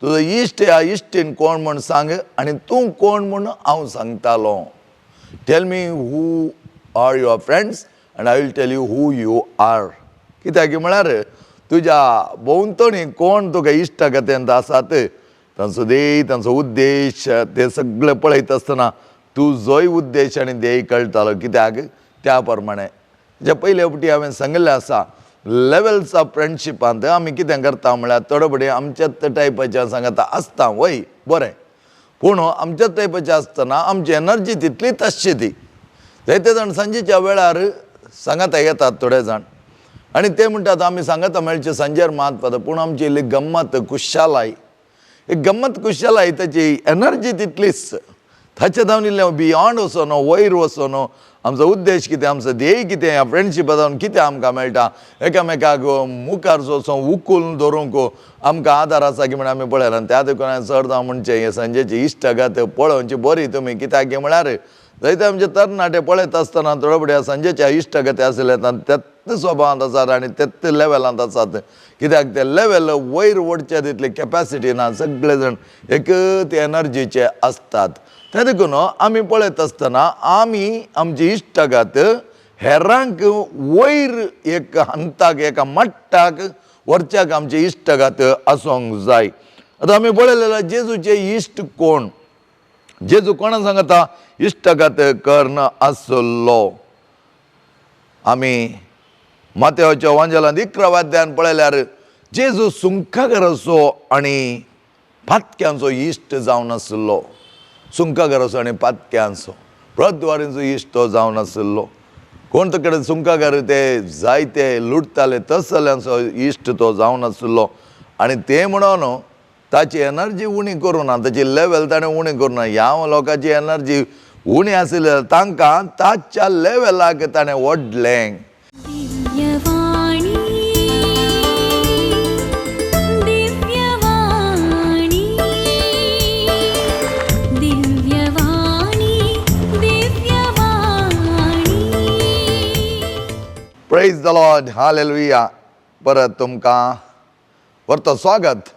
तुजो इश्ट ह्या इश्टीन कोण म्हूण सांग आनी तूं कोण म्हूण हांव सांगतालो. Tell me who are your friends and I will tell you who you are. कित्याक म्हळ्यार तुज्या भोंवतणी कोण तुका इश्टगतेंत आसात तांचो ध्येय तांचो उद्देश ते सगळे पळयत आसतना तुजोय उद्देश आनी ध्येय कळटालो. कित्याक त्या प्रमाणे जे पयले फावटी हांवें सांगिल्लें आसा लेवल्स ऑफ फ्रेंडशिपांत आमी कितें करता म्हळ्यार थोडे फावटी आमच्याच टायपाचें सांगता आसता वय बरें, पूण आमच्याच टायपाचें आसतना आमची एनर्जी तितलीच आसची ती. जायते जाण सांजेच्या वेळार सांगाता येतात थोडे जाण आनी ते म्हणटात आमी सांगाता मेळचे सांजेर मात पूण आमची इल्ली गम्मत कुशालाय गंमत कुशालाय ताची एनर्जी तितलीच ताचे जावन इल्लें बियॉन्ड वचो न्हू वयर वचो न्हू. आमचो उद्देश कितें आमचो ध्येय कितें ह्या फ्रेंडशिपा जावन कितें आमकां मेळटा एकामेकाक मुखार वचोन उखून धरूंक आमकां आदार आसा की म्हण आमी पळयलां. त्या देखून चड जावं म्हणचे हे संजेची इश्टगत पळोवची बरी तुमी. कित्याक म्हळ्यार जायते आमचे तरणाटे पळयत आसतना थोडे फुडें संजेच्या इश्टगती आसले तेच स्वभावांत आसात आनी तेच लेवलांत आसात. कित्याक ते लेवल वयर वडचे तितले कॅपॅसिटी ना. सगळे जाण एकच एनर्जीचे आसतात. ते देखून आमी पळयत आसतना आमी आमची इश्टगत हेरांक वयर एक हंताक एका मट्टाक व्हरच्याक आमची इश्टगत आसूंक जाय. आतां आमी पळयलें जेजूचे इश्ट कोण. जेजू कोणा सांगता इश्टगत करन आसलो. आमी मातेवाच्या वांजलांत 11व्या अध्यायान पळयल्यार जेजू सुंकागरसो आनी पातक्यांचो इश्ट जावन आसलो. सुंकागरसो आनी पातक्यांचो प्रद्वारीचो इश्ट तो जावन आसलो. कोण कडेन सुंकागर ते जायते लुटताले तसल्यांचो इश्ट तो जावन आसलो. आनी ते म्हणून ताची एनर्जी उणी करूं ना, ताची लेवल ताणें उणी करूं ना. ह्या लोकांची एनर्जी उणी आसली तांकां ताच्या लेवलाक ताणें व्हडलें. Praise the lord, hallelujah. परत तुमकां परतो स्वागत.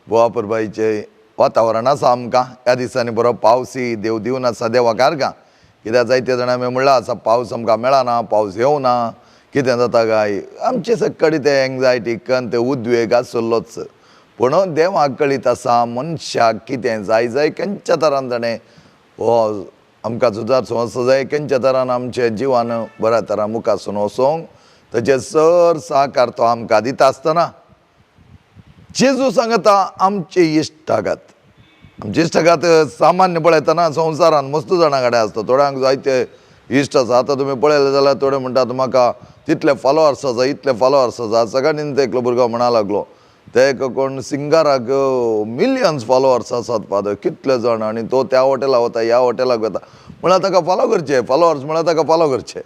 बुवापुरबाईचे वातावरण आसा आमकां ह्या दिसांनी बरो पावसी देव दिवन आसा देवाक आर्गां. कित्याक जायते जाणां आमी म्हणलां आसा पावस आमकां मेळना, पावस येवना, कितें जाता काय. आमचे सकडी ते एंग्जायटी कंत उद्वेग आसलोच. पूण देवाक कळीत आसा मनशाक कितें जाय जाय खंयच्या तरान ताणें हो आमकां सुदारचो वचो जाय, खंयच्या तरान आमचे जिवान बऱ्या तरान मुखासून वचोंक ताचे सर सहकार तो आमकां दिता आसतना जेजू सांगता आमची इश्टगत. आमची इश्टगत सामान्य पळयतना संवसारान मस्त जाणां कडेन आसता. थोड्यांक जायते इश्ट आसा. आतां तुमी पळयलें जाल्यार थोडे म्हणटात म्हाका तितले फॉलोअर्स आसा, इतले फॉलोअर्स आसा. सगळ्यांनी ते एकलो भुरगो म्हणा लागलो ते कोण सिंगराक मिलियन्स फॉलोअर्स आसात फादर, कितले जाण. आनी तो त्या हॉटेलाक वता ह्या हॉटेलाक वता म्हळ्यार ताका फॉलो करचे. फॉलोअर्स म्हळ्यार ताका फॉलो करचे.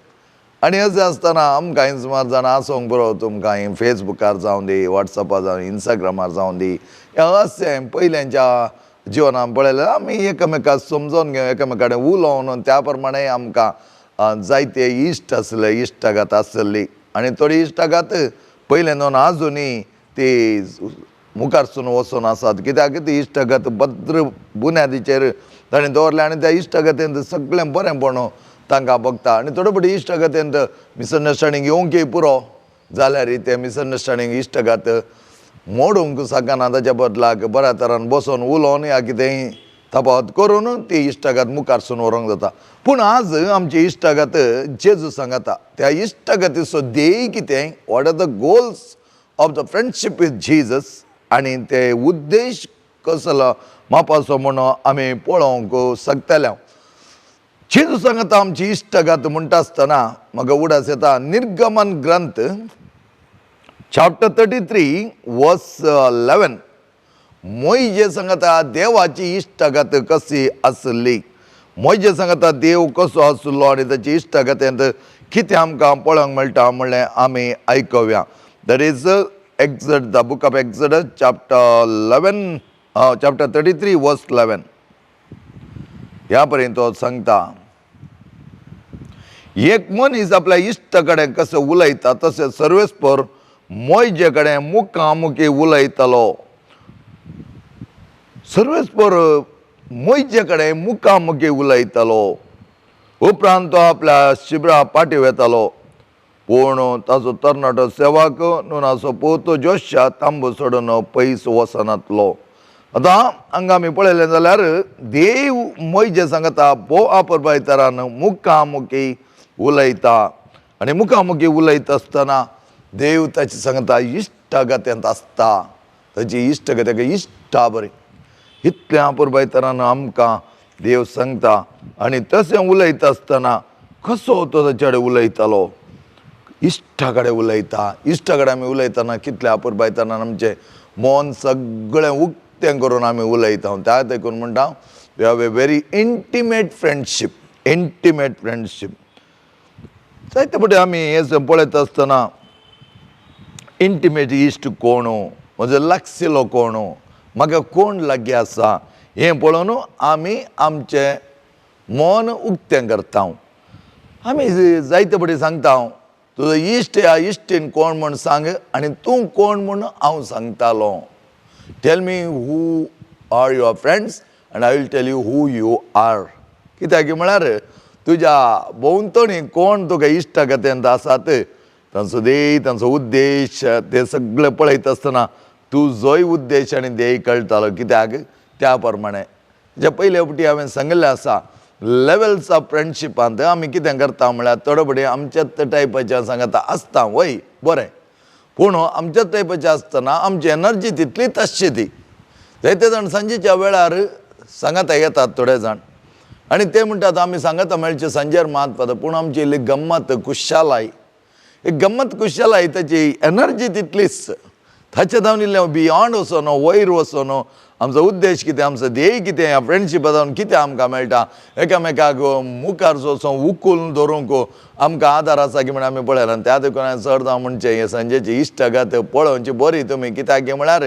आनी अशें आसतना आमकां सुमार जाणां आसूंक बरो तुमकां फेसबुकार जावं दी, वॉट्सॅपार जावं इंस्टाग्रामार जावं दी, अशें पयल्यांच्या जिवनान पळयलें आमी एकामेकाक समजोन घेवन एकामेका कडेन उलोवन त्या प्रमाणे आमकां जायते इश्ट आसले, इश्टगत आसली. आनी थोडी इश्टगत पयलें न्हू आजुनी ती मुखारसून वचून आसात. कित्याक ती इश्टगत भद्र बुन्यादीचेर ताणें दवरलें आनी त्या इश्टगतेंत सगळें बरेंपण तांकां बगता. आनी थोडे फावटी इश्टगतेंत मिसअंडरस्टँडींग येवंकय पुरो जाल्यार ते मिसअंडरस्टँडींग इश्टगत मोडूंक शकना. ताच्या बदलाक बऱ्या तरान बसोन उलोवन या कितेंय तपावत करून ती इश्टगत मुखारसून व्हरूंक जाता. पूण आज आमची इश्टगत जेजू सांगता त्या इश्टगतीचो ध्येय कितें, what are the goals of the friendship with Jesus आनी ते उद्देश कसलो मापाचो म्हणून आमी पळोवंक शकतले. जेजू सांगता आमची इश्टगत म्हणटा आसतना म्हाका उडास येता निर्गमन ग्रंथ चॅप्टर 33 वर्स 11. मोइजे सांगता देवाची इश्टगत कशी आसली. मोइजे सांगता देव कसो आसलो आनी ताची इश्टगतेंत कितें आमकां पळोवंक मेळटा म्हणलें आमी आयकुया. That is the book of Exodus chapter 33 verse 11. ह्या पर्यंत तो सांगता एक मनीस आपल्या इश्ट कडेन कसो उलयता तशें सर्वेस्पर मोइजे कडेन मुखामुखी उलयतलो. सर्वेस्पर मोयचे कडेन मुखामुखी उलयतालो. उपरांत तो आपल्या शिबिरा पाटी वेतालो. पूण ताचो तरणाटो सेवक नुनाचो पोतो जोशा तांबू सोडून पयस वचनातलो. आतां हांगा आमी पळयलें जाल्यार देव मोयजे सांगता बोवापुरबाय तरान मुखामुखी उलयता. आनी मुखामुखी उलयता आसतना देव ताची सांगता इश्टागत्यांत आसता. ताची इश्ट ताका इश्टा बरें इतल्या पुरबाय तरान आमकां देव सांगता. आनी तशें उलयता आसतना कसो तो ताचे कडेन उलयतालो. इश्टा कडेन उलयता. इश्टा कडेन आमी उलयतना कितल्या पुरबाय तरान आमचें मन सगळें उक्तें करून आमी उलयता. त्या देखून म्हणटा we have a very intimate friendship. Intimate friendship जायते फावटी आमी हें पळयता आसतना इंटिमेट इश्ट कोण, म्हजो लागशिल्लो कोण, म्हाका कोण लागीं आसा हें पळोवन आमी आमचें मन उक्तें करता. आमी जायते फावटी सांगता तुजो इश्ट ह्या इश्टीन कोण म्हूण सांग आनी तूं कोण म्हूण हांव सांगतालो. Tell me who are your friends and I will tell you who you are. कित्याक म्हळ्यार तुज्या भोंवतणी कोण तुका इश्टागत्यांत आसात तांचो ध्येय तांचो उद्देश ते सगळे पळयता आसतना तुजोय उद्देश आनी ध्येय कळटालो. कित्याक त्या प्रमाणे जे पयले फावटी हांवें सांगिल्लें आसा लेवल्स ऑफ फ्रेंडशिपांत आमी कितें करता म्हळ्यार थोडे फावटी आमच्याच टायपाचें सांगता आसता वय बरें. पूण आमच्याच टायपाचें आसतना आमची एनर्जी तितलीच आसची ती. जायते जाण सांजेच्या वेळार सांगाता येतात थोडे जाण आनी ते म्हणटात आमी सांगाता मेळचे सांजेर मात पूण आमची इल्ली गम्मत कुशालाय. एक गम्मत कुशालाय ताची एनर्जी तितलीच. ताचे जावन इल्लें बियॉन्ड वचो न्हू वयर वचो न्हू. आमचो उद्देश कितें आमचो ध्येय कितें ह्या फ्रेंडशिपा जावन कितें आमकां मेळटा एकामेकाक मुखार वचून उखून धरूंक आमकां आदार आसा की म्हण आमी पळयलां. त्या देखून हांवें चड जावं म्हणचें हे संजेची इश्टागत पळोवची बरी तुमी. कित्याक म्हळ्यार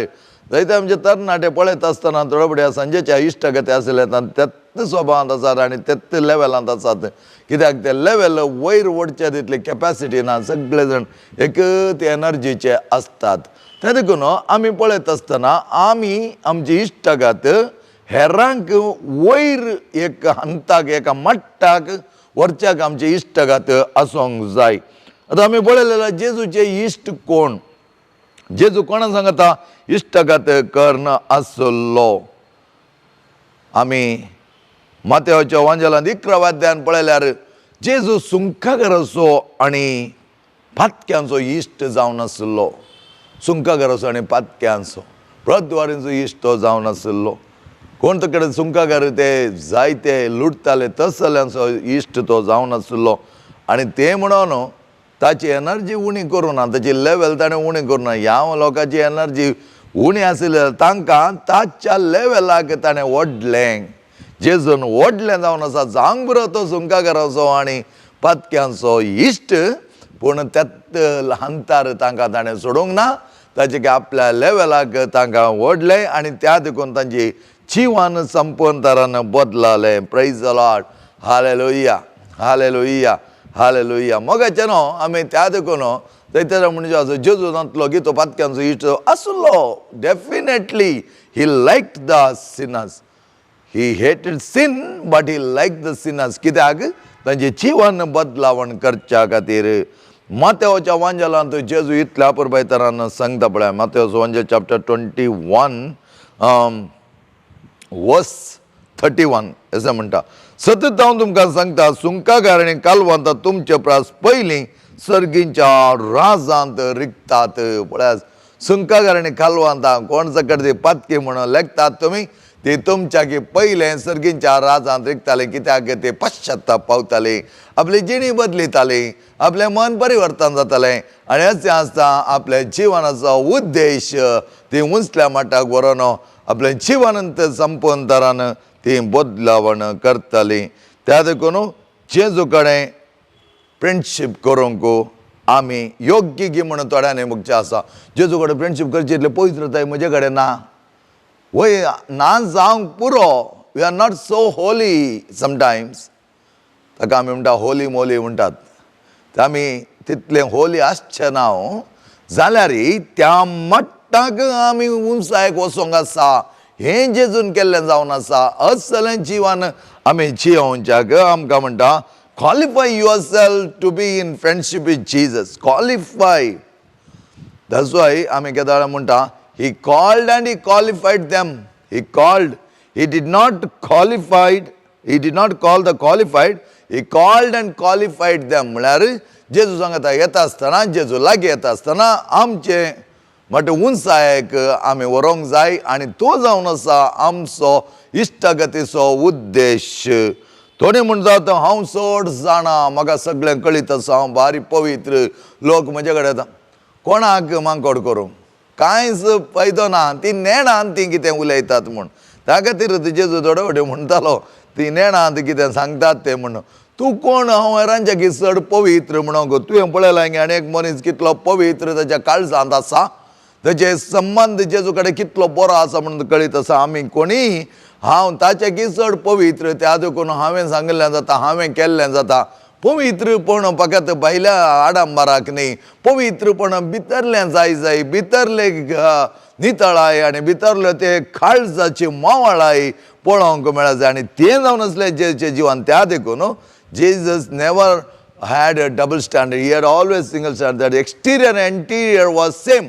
जायते आमचे तरणाटे पळयता आसतना थोडे फावटी संजेच्या इश्टागती आसले तेच स्वभावांत आसात आनी तेच लेवलांत आसात. कित्याक ते लेवल वयर ओडचे तितली कॅपॅसिटी ना. सगळे जाण एकच एनर्जीचे आसतात. त्या देखून आमी पळयत आसतना आमी आमची इश्टागत हेरांक वयर एक हंताक एका मट्टाक व्हरच्याक आमची इश्टागत आसूंक जाय. आतां आमी पळयलें जेजूचे इश्ट कोण. जेजू कोणा सांगता इश्टागत कर्ण आसलो. आमी मातेवाच्या वांजेलांत 11व्या अध्यायान पळयल्यार जेजू सुंकागराचो आनी पातक्यांचो इश्ट जावन आसलो. सुंकागराचो आनी पातक्यांचो प्रद्वारीचो इश्ट तो जावन आसलो. कोण कडेन सुंकागार ते जायते लुटताले तसल्यांचो इश्ट तो जावन आसलो. आनी ते म्हणून ताची एनर्जी उणी करूं ना. ताची लेवल ताणें उणी करूं ना. ह्या लोकांची एनर्जी उणी आसली तांकां ताच्या लेवलाक ताणें व्हडलें जेजून व्हडलें जावन आसा. जावंक बरो तो सुंकागाराचो आनी पातक्यांचो इश्ट पूण तेत हंतार तांकां ताणें सोडूंक ना. ताचे आपल्या लेवलाक तांकां व्हडलें आनी त्या देखून तांची जिवन संपूर्ण तरान बदललें. Praise the lord. Hallelujah hallelujah hallelujah. मोगाचे न्हू आमी त्या देखून जायते म्हणजे असो जेजू नातलो की तो पातक्यांचो इश्ट आसलो. Definitely he liked the sinners. He hated sin but he like the sinners. कित्याक तांचें जिवन बदलावण करच्या खातीर. मातेवाच्या वांजेलांत जेजू इतल्या पुरबाय तरान सांगता पळय. मातेवाचो वांजेल चॅप्टर 21 वर्स 31 अशें म्हणटा सतत हांव तुमकां सांगता सुंकागार आनी कालवांत तुमचे प्रास पयलीं सर्गींच्या राजांत रिगतात. पळयात सुंकागार आनी कालवांतां कोण सकट ती पातकी म्हणून लेखतात तुमी ती तुमच्या की पयलें सर्गींच्या राजांत रिगताले. कित्याक ते पश्चाताप पावताले आपली जिणी बदलिताली आपलें मन परिवर्तन जातालें आनी अशें आसता आपल्या जिवनाचो उद्देश ती उंचल्या मट्टाक व्हरोन आपलें जिवनांत संपूर्ण तरान ती बदलावण करताली. त्या देखून जेजू कडेन फ्रेंडशीप करूंक आमी योग्य गी म्हणून थोड्यांनी मुगचें आसा. जेजू कडेन फ्रेंडशीप करची इतलें पवित्रताय म्हजे कडेन ना. वय ना जावंक पुरो. We are not so holy sometimes. ताका आमी म्हणटा होली मोली म्हणटात. आमी तितलें होली आसचें ना जाल्यार त्या मट्टाक आमी उंचायेक वचोंक आसा. हें जेजून केल्लें जावन आसा असलें जिवन आमी जियोवच्याक आमकां म्हणटा qualify yourself to be in friendship with Jesus. Qualify. That's why आमी केदां म्हणटा he called and he qualified them. He called. He did not qualified. He did not call the qualified. He called and qualified them. म्हळ्यार जेजू सांगता येता आसतना, जेजू लागीं येता आसतना आमचे म्हट उंचायेक आमी व्हरूंक जाय आनी तो जावन आसा आमचो इश्टगतीचो उद्देश. थोडे म्हणटात हांव चड जाणा, म्हाका सगळें कळीत आसा, हांव बारी पवित्र, लोक म्हजे कडेन येता. कोणाक मांकोड करूं? कांयच फायदो ना. ती नेणान ती कितें उलयतात म्हूण. त्या खातीर जेजू थोडे फावटी म्हणटालो ती नेणांत कितें सांगतात तें म्हणून. तूं कोण हांव हेरांच्याकी चड पवित्र म्हणून? तुवें पळयलां की आनी एक मनीस कितलो पवित्र ताच्या काळजांत आसा, ताचे संबंध जेजू कडेन कितलो बरो आसा म्हणून कळीत आसा. आमी कोणीय हांव ताच्याकी चड पवित्र, त्या देखून हांवें सांगिल्लें जाता, हांवें केल्लें जाता. पवित्रपण फकत भायल्या आडंबराक न्ही, पवित्रपण भितरलें जाय. भितरले नितळाय आनी भितरले ते काळजाची मोवाळाय पळोवंक मेळत जाय. आनी तें जावन आसलें जेचे जिवन. त्या देखून Jesus never had a double standard. He had always single standard. That exterior and interior was same.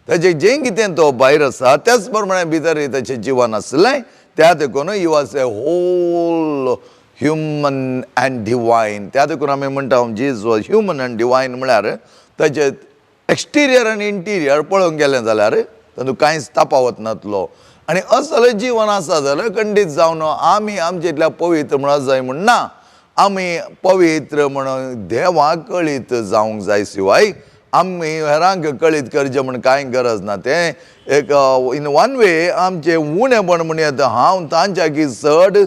ताचें जें कितें तो भायर आसा त्याच प्रमाणे भितर ताचें जिवन आसलें. त्या देखून he was a whole human and divine. त्या देखून आमी म्हणटा Jesus was human and divine. म्हळ्यार ताचें एक्सटिरियर आनी इंटिरियर पळोवंक गेलें जाल्यार तातूंत कांयच तफावत नासलो. आनी असलें जिवन आसा जाल्यार खंडीत जावन आमी आमचे इतल्या पवित्र म्हणत जाय म्हण ना. आमी पवित्र म्हणून देवाक कळीत जावंक जाय शिवाय आमी हेरांक कळीत करचें म्हण कांय गरज ना. तें एक इन वन वे आमचें उणेपण म्हण येता. हांव तांच्याकी चड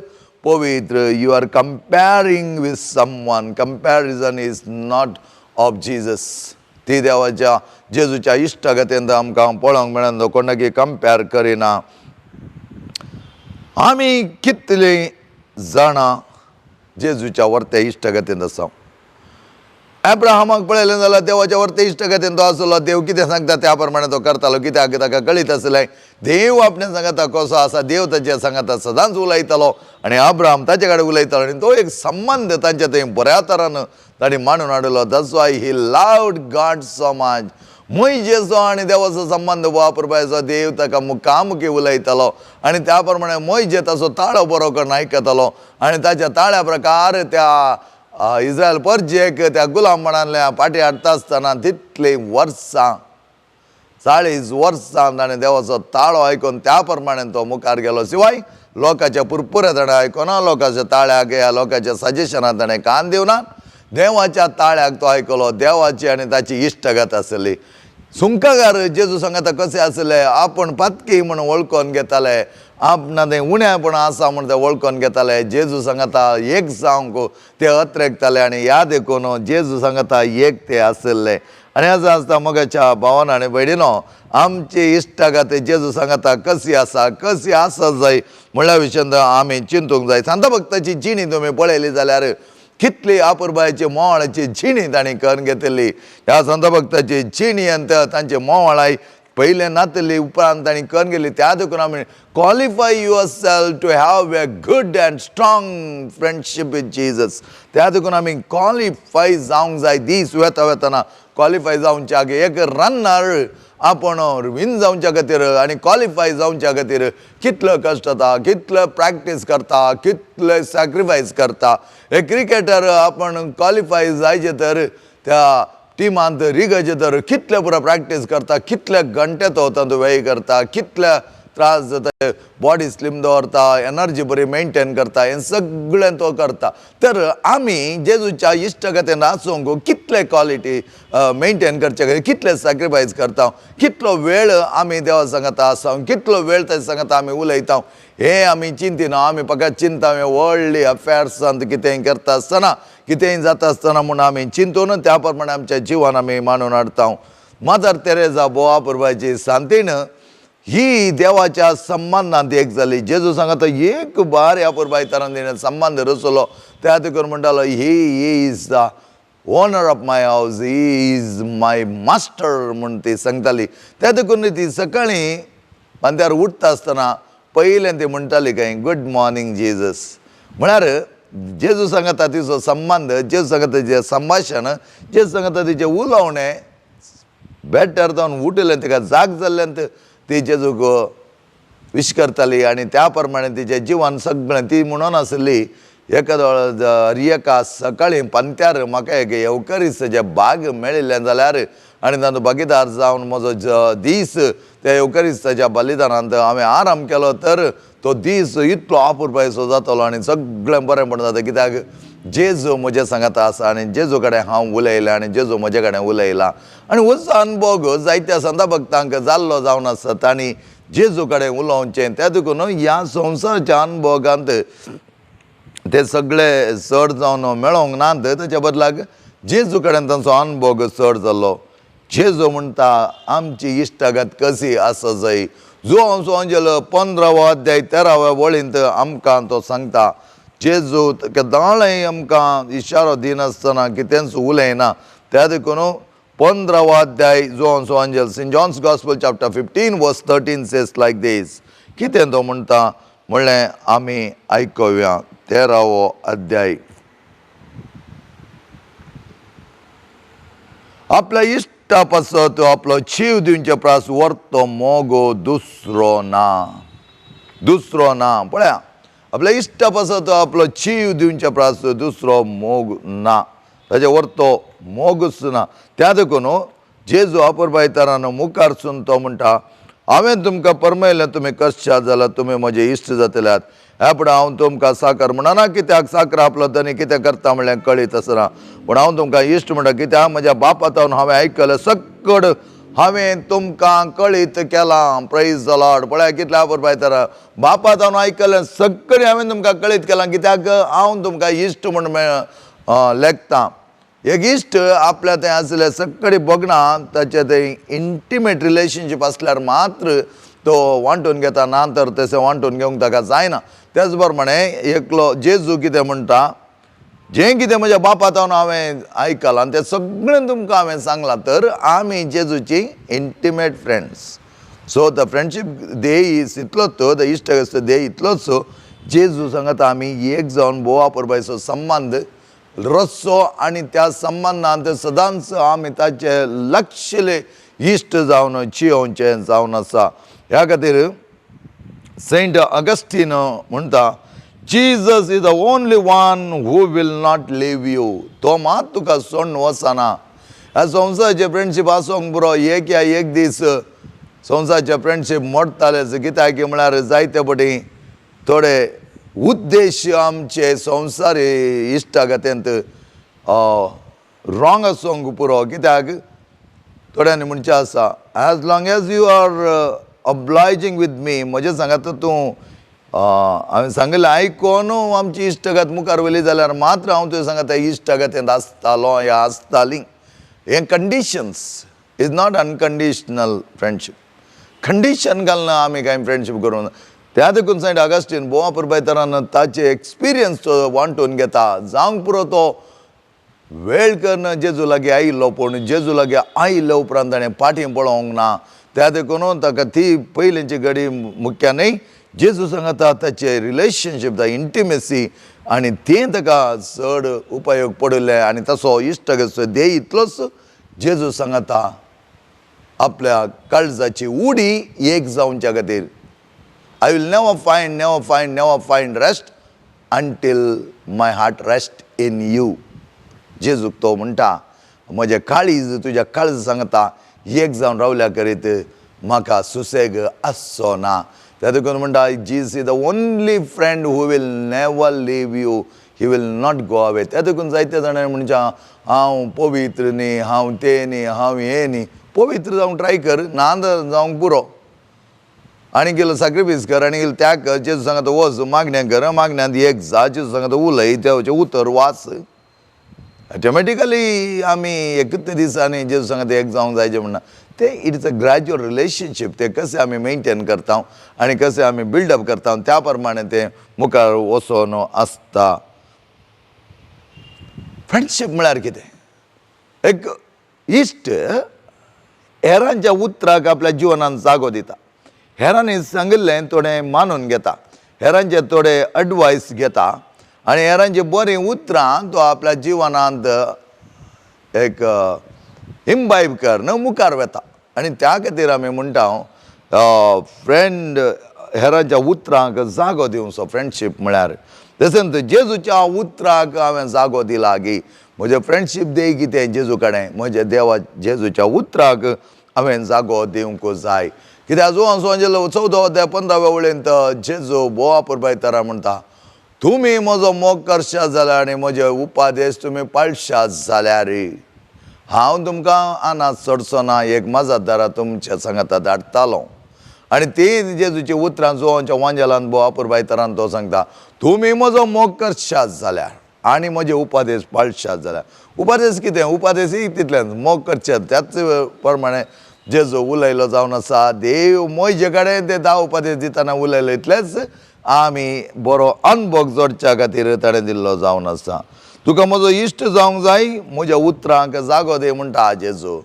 पवित्र. You are comparing with someone. Comparison is not of Jesus. ती देवाच्या जेजूच्या इश्टगतेंत आमकां पळोवंक मेळना. कोणाकी कंपेर करिना. आमी कितलीं जाणां जेजूच्या वर्ते इश्टगतेंत आसा. एब्राहामाक पळयलें जाल्यार देवाच्या वर्ते इश्टगतेंत तो आसलो. देव कितें सांगता त्या प्रमाणे तो करतालो. कित्याक ताका कळीत आसलें देव आपणें सांगता कसो आसा. देव ताचे सांगता सदांच उलयतालो आनी अब्राहम ताचे कडेन उलयतालो. आनी तो एक संबंध तांचे थंय बऱ्या तरान ताणें मांडून हाडलो. That's why he loved God so much. मोइजेचो आनी देवाचो संबंद वापरपाचो. देव ताका मुखामुखी उलयतालो आनी त्या प्रमाणे मोइजे ताचो ताळो बरो करून आयकतालो आनी ताच्या ताळ्या प्रकार त्या इस्रायल परजेक त्या गुलामपणांतल्या फाटी हाडटा आसतना तितलीं वर्सां 40 वर्सां ताणें देवाचो ताळो आयकून त्या प्रमाणे तो मुखार गेलो. शिवाय लोकांच्या पुरपुरे ताणें आयकना. लोकांच्या ताळ्याक ह्या लोकांच्या सजेशनाक ताणें कान दिवना. देवाच्या ताळ्याक तो आयकलो. देवाची आनी ताची इश्टगत आसली. सुंकागार जेजू सांगता कशें आसलें. आपूण पातकी म्हूण वळखून घेताले. आपणा थंय उणेपण आसा म्हूण ते वळखून घेताले. जेजू सांगता एक जावंक ते अत्रेकताले आनी ह्या देखून जेजू सांगता एक ते आसले. आनी असं आसता मोगाच्या भावान आनी भयणीनो आमची इश्टगत जेजू सांगता कशी आसा जाय म्हणल्या विशयान आमी चिंतूंक जाय. सांता भक्ताची जिणी तुमी पळयली जाल्यार कितली आपुरबायेची मोवाळाची जिणी ताणें करून घेतली. ह्या संत भक्ताची जिणी अंत तांचे मोवाळाय पयलें नातली उपरांत ताणें करून गेली. त्या देखून आमी qualify yourself to have a good and strong friendship with Jesus. त्या देखून आमी क्वॉलिफाय जावंक जाय. दीस वेतना क्वॉलिफाय जावच्या एक रन्नर आपण विन जावच्या खातीर आनी क्वॉलिफाय जावच्या खातीर कितलो कश्ट जाता, कितलो प्रॅक्टीस करता, कितले सॅक्रिफायस करता. एक क्रिकेटर आपण क्वॉलिफाय जायचे तर त्या टिमांत रिगचे तर कितले पुरो प्रॅक्टीस करता, कितले घंटे तो तातूंत वेळ करता, कितले त्रास जाता, बॉडी स्लिम दवरता, एनर्जी बरी मेंटेन करता, हें सगळें तो करता. तर आमी जेजूच्या इश्टगतेन आसूंक कितले क्वॉलिटी मेंटेन करचे खातीर कितले सॅक्रिफायस करता, कितलो वेळ आमी देवा सांगता आसा, कितलो वेळ ताचे सांगता आमी उलयता, हें आमी चिंतिना. आमी फकत चिंता व्हडली अफेर्सांत कितेंय करता आसतना, कितेंय जाता आसतना म्हूण आमी चिंतून त्या प्रमाणे आमचें जिवन आमी मांडून हाडटा. मदर तेरेसा बोवा पुरबायची सांतीन ही देवाच्या संबंधांत एक जाली. जेजू सांगता एक बार ह्या पुरबाय तरान संबंध रचलो. त्या देखून म्हणटालो he is the owner of my house, he is my master म्हूण ती सांगताली. त्या देखून ती सकाळीं बांद्यार उठता आसतना पयलें ती म्हणटाली काय गुड मॉर्निंग जेजस म्हळ्यार जेजू सांगता तिचो संबंध, जेजू सांगता तिचें संभाशण, जेजू सांगता तिचें उलोवणें बेटर जावन उठलें तिका जाग जाल्ल्यान ती जेजूक विश करताली आनी त्या प्रमाणे तिचें जिवन सगळें ती म्हणून आसली एका रियेका सकाळीं पंत्यार म्हाका एक येवकरिस्ताचें भाग मेळिल्लें जाल्यार आनी तातूंत भागीदार जावन म्हजो दीस त्या येवकरिस्ताच्या बलिदानांत हांवें आराम केलो तर तो दीस इतलो आपुरबायेचो जातलो आनी सगळें बरेंपण जाता कित्याक जेजू म्हजे सांगाता आसा आनी जेजू कडेन हांव उलयलें आनी जेजू म्हजे कडेन उलयला आनी हो अनुभव जायत्या संत भक्तांक जाल्लो जावन आसा तांणी जेजू कडेन उलोवचें त्या देखून ह्या संवसाराच्या अनुभवांत ते सगळे चड जावन मेळोंक नात ताच्या बदलाक जेजू कडेन तांचो अनुभव चड जाल्लो जेजू म्हणटा आमची इश्टागत कशी आसा जाय जो अंजल 15 अध्याय 13 वळींत आमकां तो सांगता जेजू केदाळय आमकां इशारो दिनासतना कितेंच उलयना त्या देखून 15 अध्याय जो अंजल सेंट जॉन्स गॉस्पल चॅप्टर 15 वर्स 13 सेज लायक दीस कितें तो म्हणटा म्हणलें आमी आयकुया 13 अध्याय आपल्या इश्टा पासत आपलो जीव दिवचे प्रास व्हरतो मोगो दुसरो ना पळया आपल्या इश्टा पासत आपलो जीव दिवचे प्रास दुसरो मोग ना ताचे व्हरतो मोगूच ना त्या देखून जेजू आपुरबायेतारान मुखारसून तो म्हणटा हांवें तुमकां परमयलें तुमी कश्टात जाल्यार तुमी म्हजे इश्ट जातल्यात ह्या फुडें हांव तुमकां साकर म्हणना कित्याक साकर आपलो धनी कितें करता म्हणलें कळीत आसना पूण हांव तुमकां इश्ट म्हणटा कित्याक म्हज्या बापातावन हांवें आयकलें सकड हांवें तुमकां कळीत केलां प्रेज द लॉर्ड पळया कितलें आपुरबायेतारा बापातावन आयकलें सकड हांवें तुमकां कळीत केलां कित्याक हांव तुमकां इश्ट म्हूण लेखतां एक इश्ट आपल्या थंय आसलें सकडी बगना ताचें थंय इंटिमेट रिलेशनशीप आसल्यार मात्र तो वांटून घेता ना तर तशें वांटून घेवंक ताका जायना त्याच प्रमाणे एकलो जेजू कितें म्हणटा जें कितें म्हज्या बापातावन हांवें आयकलां तें सगळें तुमकां हांवें सांगलां तर आमी जेजूची intimate friends so the friendship देह इतलोच द इश्ट देह इतलोच जेजू सांगता आमी एक जावन भोव आपुरबायेचो संबंध रस्सो आनी त्या संबंदांत सदांच आमी ताचे लक्षले इश्ट जावन जियोवचें जावन आसा ह्या खातीर सेंट ऑगस्टीन म्हणटा Jesus is the only one who will not leave you तो मात तुका सोडून वचना ह्या संवसाराचे फ्रेंडशीप आसूंक बरो एक या एक दीस संवसाराचे फ्रेंडशीप मोडटालेच कित्याक म्हळ्यार जायते पटी थोडे उद्देश आमचे संवसारी इश्टागतेंत रॉंग आसूंक पुरो कित्याक थोड्यांनी म्हणचें आसा as long as you are obliging with me म्हजें सांगात तूं हांवें सांगलें आयकोन आमची इश्टागत मुखार वयली जाल्यार मात्र हांव तुवें सांगता इश्टागतेंत आसतालो या आसताली हे conditions is not unconditional friendship condition घालना आमी कांय फ्रेंडशीप करूं त्या देखून सेंट ऑगस्टीन बोवा पुरबायतारान ताचे एक्सपिरियन्स तो वांटून घेता जावंक पुरो तो वेळ करन जेजू लागीं आयिल्लो पूण जेजू लागीं आयिल्ल्या उपरांत ताणें फाटीं पळोवंक ना त्या देखून ताका ती पयलींची घडी मुख्य न्हय जेजू सांगता ताचे रिलेशनशीप द इंटिमेसी आनी तें ताका चड उपयोग पडलें आनी तसो इश्ट देह इतलोच जेजू सांगता आपल्या काळजाची उडी एक जावच्या खातीर I will never find rest until my heart rest in you. जेजूक तो म्हणटा म्हजें काळीज तुज्या काळज सांगता एक जावन रावल्या करीत म्हाका सुसेग आसचो ना त्या देखून म्हणटा Jesus is the only friend who will never leave you he will not go away त्या देखून जायते जाणांनी म्हणच्या हांव पवित्र न्ही हांव तें न्ही हांव हें न्ही पवित्र जावंक ट्राय कर नांद जावंक पुरो आनी गेलो सॅक्रिफायस कर आनी गेलो त्याग कर जेजू सांगता वच मागण्या कर मागण्यांत एक जा जेजू सांगता उलय तेचे उतर वाच ऑटोमॅटिकली आमी एकच दिसांनी जेजू सांगता एक जावंक जायचें म्हणना ते it is a gradual relationship ते कशें आमी मेंटेन करता आनी कशें आमी बिल्डअप करता त्या प्रमाणे ते मुखार वचोन आसता फ्रेंडशीप म्हळ्यार कितें एक इश्ट हेरांच्या उतराक आपल्या जिवनांत जागो दिता हेरांनी सांगिल्लें थोडें मानून घेता, हेरांचे थोडे एडवायस घेता आनी हेरांची बरीं उतरां तो आपल्या जिवनांत एक इम्बायब करन मुखार वता. आनी त्या खातीर आमी म्हणटा फ्रेंड हेरांच्या उतरांक जागो दिवचो. फ्रेंडशीप म्हळ्यार तशेंच जेजूच्या उतराक हांवें जागो दिला की म्हजें फ्रेंडशीप देय कितें जेजू कडेन, म्हज्या देवा जेजूच्या उतराक हांवें जागो दिवंक जाय. कित्याक जो हांव 14 अध्याय 15व्या वळेंत जेजू बोवा पुरबायतारा म्हणटा, तुमी म्हजो मोग करशात जाल्यार आनी म्हजे उपादेश तुमी पाळशात जाल्यार हांव तुमकां आनात सोडचो ना, एक मजतदारा तुमच्या सांगाता धाडटालो. आनी ती जेजूची उतरां जोवांच्या वांजेलांत बोवा पुरबायतारान तो सांगता, तुमी म्हजो मोग करशात जाल्यार आनी म्हजे उपादेश पाळशात जाल्यार. उपादेश कितें? उपादेश तितलेंच मोग करचें. त्याच प्रमाणे जेजू उलयलो जावन आसा. देव मोयजे कडेन ते 10 उपादेश दितना उलयलो, इतलेंच आमी बरो अनुभव जोडच्या खातीर ताणें दिल्लो जावन आसा. तुका म्हजो इश्ट जावंक जाय, म्हज्या उतरांक जागो दे म्हणटा जेजू.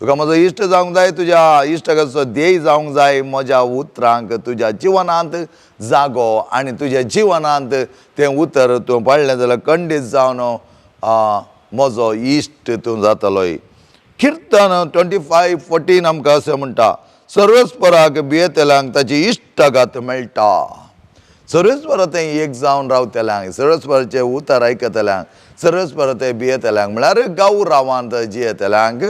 तुका म्हजो इश्ट जावंक जाय, तुज्या इश्टाचो ध्येय जावंक जाय, म्हज्या उतरांक तुज्या जिवनांत जागो आनी तुज्या जिवनांत तें उतर तूं पडलें जाल्यार खंडीत जावन म्हजो इश्ट तूं जातलोय. किर्तन 25:14 आमकां अशें म्हणटा, सर्वेस्पराक भियेतल्यांक ताची इश्टगत मेळटा. सर्वेस्पर तें एक जावन रावतल्यांक, सर्वेस्पराचें उतर आयकतल्यांक, सर्वेस्पर तें भियेतल्यांक म्हळ्यार गौरवांत जियेतल्यांक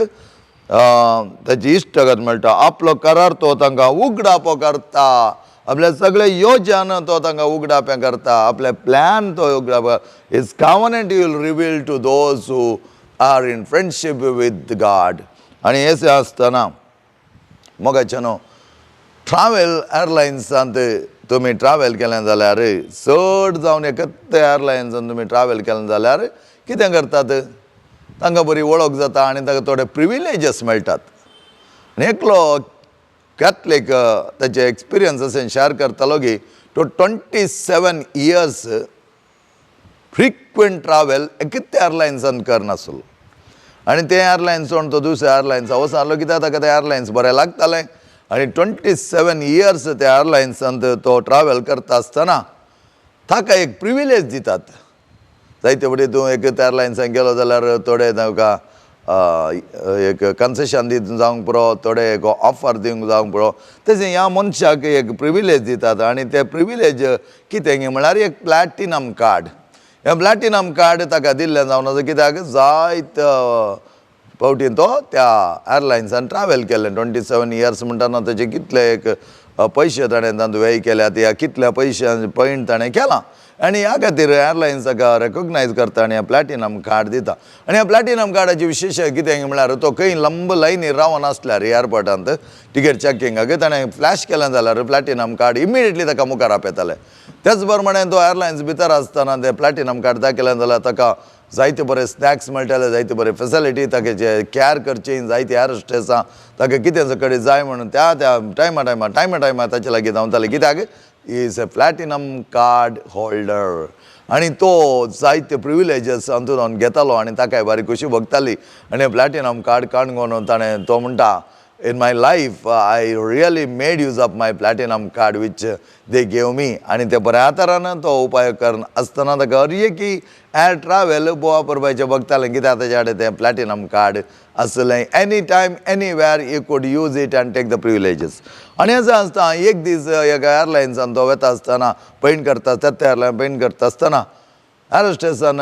ताची इश्टगत मेळटा. आपलो करार तो तांकां उगडापो करता, आपले सगळे योजन तो तांकां उगडापें करता, आपले प्लॅन तो उगडाप. His covenant he will reveal to those who are in friendship with God. आनी हें आसतना मोगाचें न्हू, ट्रॅव्हल एअरलायन्सांत तुमी ट्रॅव्हल केलें जाल्यार, चड जावन एकच एअरलायन्सान तुमी ट्रॅव्हल केलें जाल्यार कितें करतात, तांकां बरी वळख जाता आनी ताका थोडे प्रिविलेजीस मेळटात. आनी एकलो कॅथलीक ताचे एक्सपिरियन्स अशें शेअर करतालो की तो 27 years फ्रिक्वेंट ट्रॅव्हल एकच एअरलायन्सान करनासलो. आनी ते एअरलायन्स सोडून तो दुसऱ्या एअरलायन्सा वचनासलो, कित्याक ताका ते एअरलायन्स बरें लागतालें. आनी 27 years त्या एअरलायन्सांत तो ट्रॅव्हल करता आसतना ताका एक प्रिविलेज दितात. जायते फावटी तूं एकच एअरलायन्सान गेलो जाल्यार थोडे ताका एक कन्सेशन दिवंक जावंक पुरो, थोडे एक ऑफर दिवंक जावंक पुरो. तशें ह्या मनशाक एक प्रिविलेज दितात आनी ते प्रिविलेज कितें म्हळ्यार एक प्लॅटिनम कार्ड. हें प्लॅटिनम कार्ड ताका दिल्लें जावन आसा, कित्याक जायत फावटी तो त्या एअरलायन्सान ट्रॅव्हल केलें. 27 years म्हणटाना ताचे कितले एक पयशे ताणें तातूंत व्यय केल्यात, या कितल्या पयशां पॉयंट ताणें केलां. आनी ह्या खातीर एअरलायन्स ताका रेकॉग्नायज करता आनी प्लॅटिनम कार्ड दिता. आनी ह्या प्लॅटिनम कार्डाची विशेश कितें म्हळ्यार तो खंय लंब लायनीर रावन आसल्यार एअरपोर्टांत टिकेट चॅकिंगाक ताणें फ्लॅश केलें जाल्यार प्लॅटिनम कार्ड इमिडियटली ताका मुखार आपयतालें. त्याच प्रमाणे तो एअरलायन्स भितर आसतना तें प्लॅटिनम कार्ड दाखयलें जाल्यार ताका जायते बरे स्नॅक्स मेळटाले, जायते बरे फेसिलिटी, ताचे कॅर करची, जायती एअर होस्टेसां ताका कितें कडेन जाय म्हणून त्या टायमा ताचे लागीं धांवताले, कित्याक is a platinum card holder. आनी तो जायते प्रिविलेजीस हातूंत घेतालो आनी ताकाय बारी खुशी भोगताली. आनी प्लॅटिनम कार्ड काडून ताणें तो म्हणटा, in my life I really made use of my platinum card which they gave me. आनी ते बऱ्या तरान तो उपाय करन आसतना ताका हर एक एअर ट्रॅव्हल बोवा पुरबायचें भोगतालें, कित्याक ताचे कडेन तें प्लॅटिनम कार्ड आसलें. Any time anywhere you could use it and take the privileges. आनी अशें आसता एक दीस एका एअरलायन्सान तो वता आसतना पैंट करता, त्या एअरलायन पैंट करता आसतना एअर होस्टेसान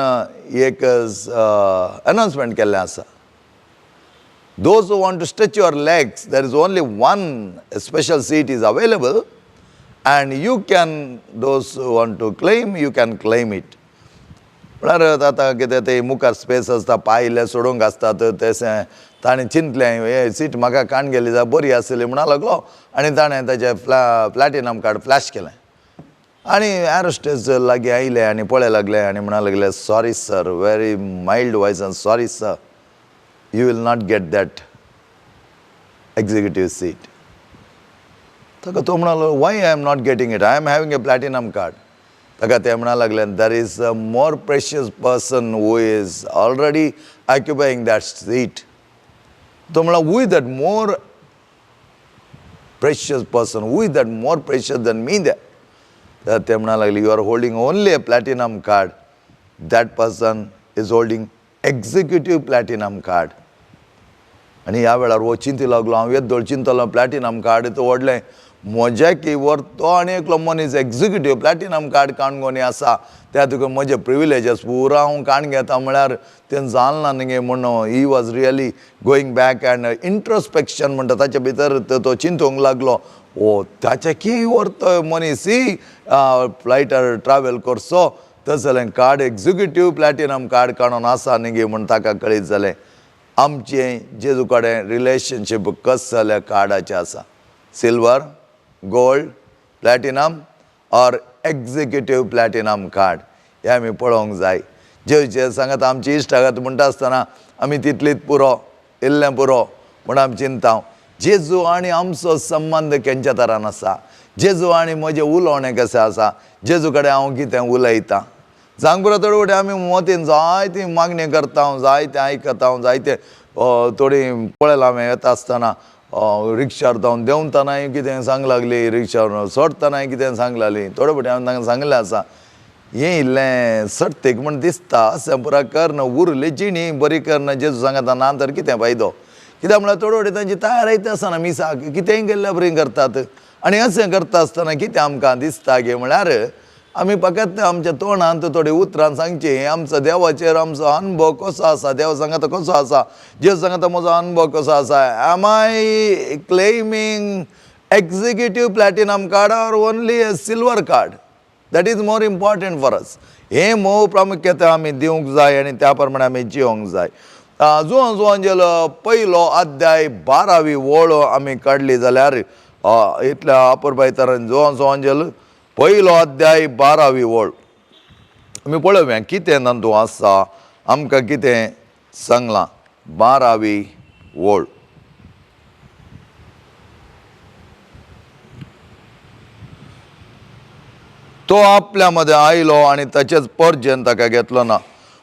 एक अनाउन्समेंट केल्लें आसा, those who want to stretch your legs, there is only one special seat is available and you can, those who want to claim, you can claim it. म्हळ्यार आतां कितें ते मुखार स्पेस आसता, पांय इल्ले सोडूंक आसतात, तशें ताणें चिंतलें हे सीट म्हाका काण गेली जाल्यार बरी आसली म्हणून लागलो आनी ताणें ताचें प्लॅटिनम कार्ड फ्लॅश केलें. आनी एअर होस्टेस लागीं आयले आनी पळय लागले आनी म्हणा लागले, सॉरी सर, व्हेरी मायल्ड वॉयसान, sorry sir, you will not get that executive seat. ताका तो म्हणालो, why I am not getting it? I am having a platinum card. ताका ते म्हणा लागले, there is a more precious person who is already occupying that seat. तो म्हणला, who is that more precious person. Who is that more precious than me there? तर ते म्हणा लागले, you are holding only a platinum card. That person is holding executive platinum card. आणि ह्या वेळार वो चिंती लागलो, हांव येद्दोळ चिंतलो प्लॅटिनम कार्ड तो व्हडलें म्हज्या कीवर तो आनी एकलो मनीस एग्जिक्युटीव प्लॅटिनम कार्ड काणकोनी आसा, त्या तुका म्हजे प्रिविलेजीस पुरो हांव काण घेता म्हळ्यार तें जालना न्ही म्हणून he was really going back and introspection म्हणटा ताचे भितर तो चिंतूंक लागलो, ओ ताचे की व्हरतो मनीस ही फ्लायटार ट्रॅव्हल करचो, तशें जाल्यार कार्ड एग्जिक्युटीव प्लॅटिनम कार्ड काडून आसा न्ही म्हूण ताका कळीत जालें. आमचें जेजू कडेन रिलेशनशीप कस जाल्या कार्डाचें आसा, silver, gold, platinum or executive platinum card, हें आमी पळोवंक जाय. जेजूचे सांगात आमची इश्टागत म्हणटा आसतना आमी तितलीच पुरो, इल्लें पुरो म्हूण आमी चिंताव. जेजू आनी आमचो संबंद खंयच्या तरान आसा, जेजू आनी म्हजें उलोवणें कशें आसा, जेजू कडेन हांव कितें उलयतां. सांग बरो थोडे फावटी आमी मोतीन जायती मागणी करता, जायतें आयकता, जायते थोडी पळयलां हांवें येता आसतना रिक्षार जावन देंवतानाय कितें सांग लागली, रिक्षार सोडटनाय कितें सांग लागली. थोडे फावटी हांवें तांकां सांगलें आसा, हें इल्लें सट्टेक म्हण दिसता, अशें पुरा करना, उरली जिणी बरी करना, जेजू सांगता ना तर कितें फायदो. कित्याक म्हळ्यार थोडे फावटी तांची तयार आसना मिसाक, कितेंय केल्ल्या बरी करतात. आनी अशें करता आसतना कितें आमकां दिसता गे म्हळ्यार आमी फकत आमच्या तोंडांत थोडी उतरां सांगची, आमचो देवाचेर आमचो अनुभव कसो आसा, देव सांगता कसो आसा, जेजू सांगता म्हजो अनुभव कसो आसा. Am I claiming executive platinum card or only a silver card? That is more important for us. हें मोव प्रामुख्यता आमी दिवंक जाय आनी त्या प्रमाणे आमी जिवंक जाय. जुवां जुवांजेलो पयलो अध्याय 12वी वळ आमी काडली जाल्यार इतल्या अपुरबाय तरान जुवां जुवांजेलो पयलो अध्याय 12वी वळ आमी पळोवया कितें नंदू आसा, आमकां कितें सांगलां. 12वी वळ तो आपल्या मध्ये आयलो आनी ताचेच पर्जन ताका घेतलो ना,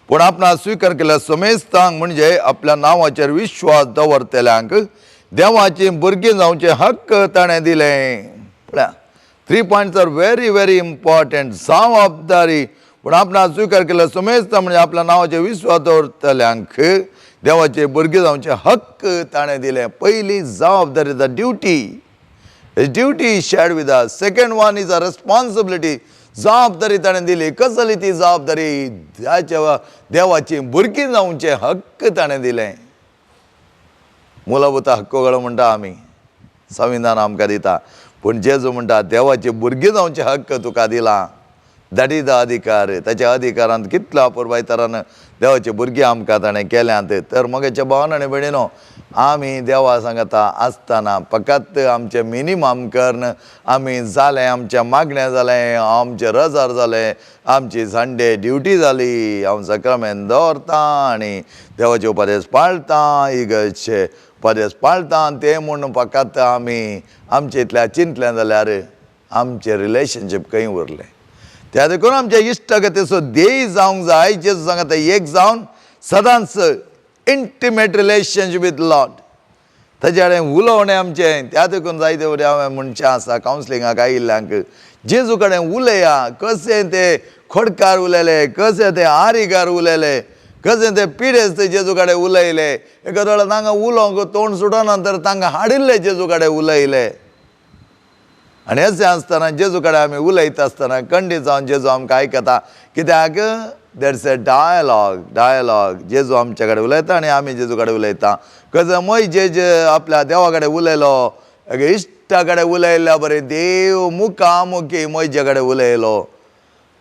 पूण आपणा स्वीकार केल्या समेस्तांक म्हणजे आपल्या नांवाचेर विश्वास दवरतल्यांक देवाची भुरगीं जावचे हक्क ताणें दिलें. पळया 3 points are very very important. जबाबदारी, पूण आपणा स्वीकार केल्या समेस्तांक म्हणजे आपल्या नांवाचेर विश्वास दवरतल्यांक देवाचे भुरगीं जावचे हक्क ताणें दिलें. पयली जबाबदारी, the duty. Duty is shared with us. Second one is a responsibility. जबाबदारी ताणें दिली. कस जाली ती जबाबदारी? देवाची भुरगीं जावचे हक्क ताणें दिलें. मुलभूत हक्कगळो म्हणटा आमी, संविधान आमकां दिता, पूण जेजू म्हणटा देवाची भुरगीं जावचे हक्क तुका दिला. दॅट इज द अधिकार. ताच्या अधिकारांत कितलो अपुरबाय तरान देवाची भुरगीं आमकां ताणें केल्यांत. तर मगेच्या भावान आनी भयणीनो, आमी देवा सांगता आसतना फकत आमचें मिनिमम करन आमी जालें, आमचें मागणें जालें, आमचें रजार जालें, आमची संडे ड्युटी जाली, हांव सक्रामेंत दवरतां आनी देवाचे उपदेश पाळटां, इगर्जेचे उपदेश पाळटां, तें म्हूण फकत आमी आमचे इतल्या चिंतलें जाल्यार आमचें रिलेशनशीप खंय उरलें. त्या देखून आमच्या इश्टगतीचो ध्येय जावंक जाय. जेजू सांगता एक जावन सदांच इंटिमेट रिलेशनशीप विथ लॉर्ड. ताचे कडेन उलोवणें आमचें. त्या देखून जायते फावटी हांवें म्हणचें आसा कावन्सिलिंगाक आयिल्ल्यांक, जेजू कडेन उलया. कशें ते खोडकार उलयले, कशें ते आरिगार उलयले, कशें ते पिडेस्त जेजू कडेन उलयले. एका वेळा तांकां उलोवंक तोंड सुटना तर तांकां हाडिल्ले जेजू कडेन उलयले. आनी अशें आसतना जेजू कडेन आमी उलयता आसतना खंडीत जावन जेजू आमकां आयकता. कित्याक दॅट्स अ डायलॉग. जेजू आमचे कडेन उलयता आनी आमी जेजू कडेन उलयता. कसो मोइजेज आपल्या देवा कडेन उलयलो, इश्टा कडेन उलयल्या बरें देव मुखामुखी मोइजे कडेन उलयलो.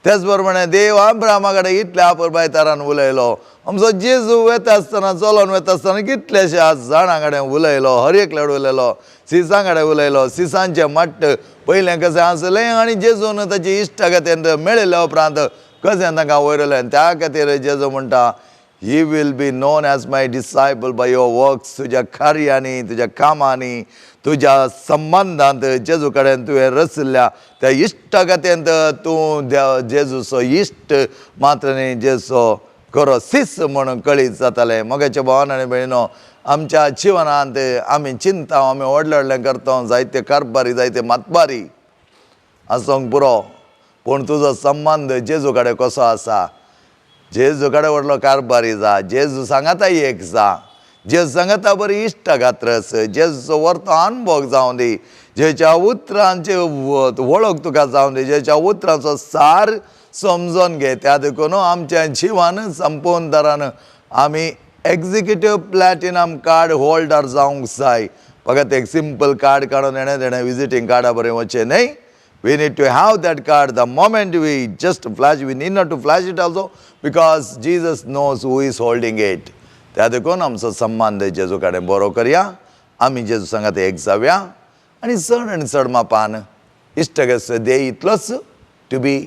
तेच प्रमाणे देव अब्राहमा कडेन इतल्या अपुरबाय तरान उलयलो. आमचो जेजू वता आसतना, चलोन वता आसतना कितलेशा जाणां कडेन उलयलो, हर एकले कडेन उलयलो, सिसां कडेन उलयलो. सिसांचें मट्ट पयलें कशें आसलें आनी जेजून ताची इश्टागतीन मेळिल्ल्या उपरांत कशें तांकां वयरलें. त्या खातीर जेजू म्हणटा, he will be known as my disciple by your works. तुज्या कार्यांनी, तुज्या कामांनी, तुज्या संबंधांत जेजू कडेन तुवें रचल्या त्या इश्टागतींत तूं जेजूचो इश्ट मात्र न्ही, जेजूचो खरो सिस म्हणून कळीत जाताले. मोगाच्या भावान आनी भयणीनो, आमच्या जिवनांत आमी चिंता, आमी व्हडलें व्हडलें करता, जायते कारबारी, जायते मातबारी आसूंक पुरो, पूण तुजो संबंद जेजू कडेन कसो आसा? जेजू कडेन व्हडलो कारबारी जा, जेजू सांगाता एक जा, जेजू सांगाता बरी इश्टगात्रस, जेजूचो व्हरतो अनुभव जावं दी, जेच्या उतरांचे वळख तुका जावं दी, जेच्या उतरांचो सार समजून घे. त्या देखून आमच्या जिवान संपूर्ण तरान आमी एग्जिक्युटीव प्लॅटिनम कार्ड होल्डर जावंक जाय. फकत एक सिंपल कार्ड काडून देणें विजिटींग कार्डा बरें वचचें न्हय. We need to have that card the moment we just flash. We need not to flash it also because Jesus knows who is holding it. त्या देखून आमचो संबंध जेजू कडेन बरो करया, आमी जेजू सांगात एक जावया आनी चड आनी चड मापान इश्टगस देय इतलोच to be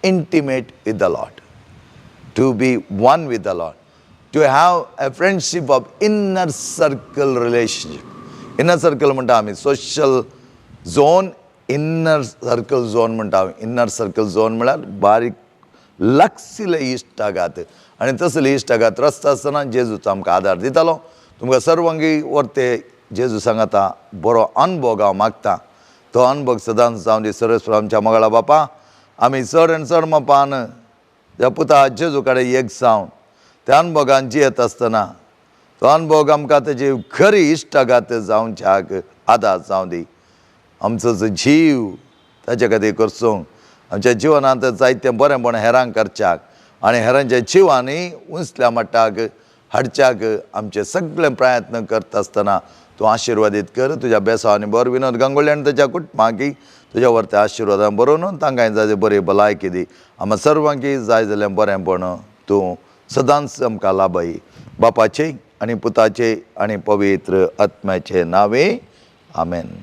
intimate with the Lord, to be one with the Lord, to have a friendship of inner circle relationship. Inner circle म्हणटा आमी social zone, inner circle zone म्हणटा. इन्नर सर्कल झोन म्हळ्यार बारीक लागशिल्ले इश्टागात, आनी तसले इश्टागात रस्ता आसतना जेजूचो आमकां आदार दितालो. तुमकां सर्वांगी वर्ते जेजू सांगाता बरो अनुभव हांव मागता. तो अनुभव सदांच जावं दी. सर्वेस्वर आमच्या मंगळा बापा, आमी चड आनी चड मापान त्या पुता जेजू कडेन एक जावन त्या अनुभवान जियेत आसतना तो अनुभव आमकां तेजी खरी इश्टागात जावच्याक आदार जावं दी. आमचो जो जीव ताचे खातीर करसूंक, आमच्या जिवनांत जायतें बरेंपण हेरांक करच्याक आनी हेरांच्या जिवांनी उंचल्या मट्टाक हाडच्याक आमचे सगळे प्रयत्न करता आसतना तूं आशिर्वादीत कर. तुज्या बेसांवांनी बर विनोद गांगुळे आनी ताच्या कुटुंबांकी तुज्या व्हरत्या आशिर्वादान बरोवन तांकांय जाय बरी भलायकी दी. आमी सर्वांकी जाय जाल्यार बरेंपण तूं सदांच आमकां लाभय. बापाचे आनी पुताचे आनी पवित्र आत्म्याचे नांवे आमेन.